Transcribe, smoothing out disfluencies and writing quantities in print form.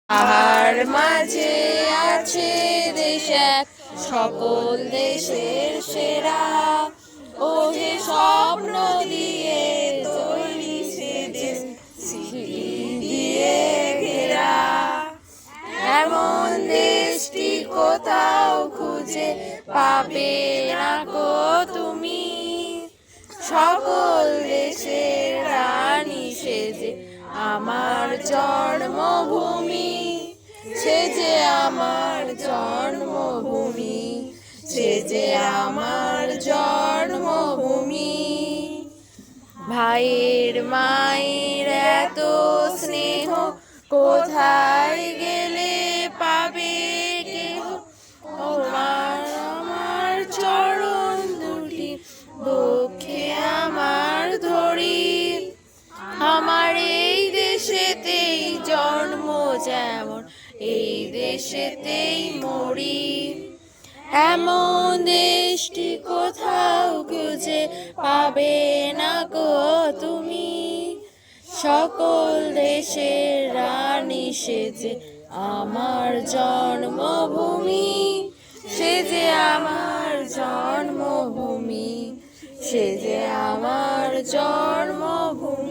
তাহার মাঝে আছে দেশ এক, সকল দেশের সেরা। ও যে স্বপ্ন দিয়ে তৈরি, সে যে স্মৃতি দিয়ে ঘেরা। এমন দেশটি কোথাও খুঁজে পাবে না গো তুমি। সকল দেশের রানী সে যে আমার জন্মভূমি। সে যে আমার জন্মভূমি, সে যে আমার জন্মভূমি। ভাইয়ের মায়ের এত স্নেহ কোথায় গেলে পাবে কেহ। আমার আমার চরণ দুটি বক্ষে আমার ধরি। আমার এই দেশেতেই জন্ম যেমন, এই দেশেতেই মরি। এমন দেশটি কোথাও খুঁজে পাবে না গো তুমি। সকল দেশের রানী সে যে আমার জন্মভূমি। সে যে আমার জন্মভূমি, সে যে আমার জন্মভূমি।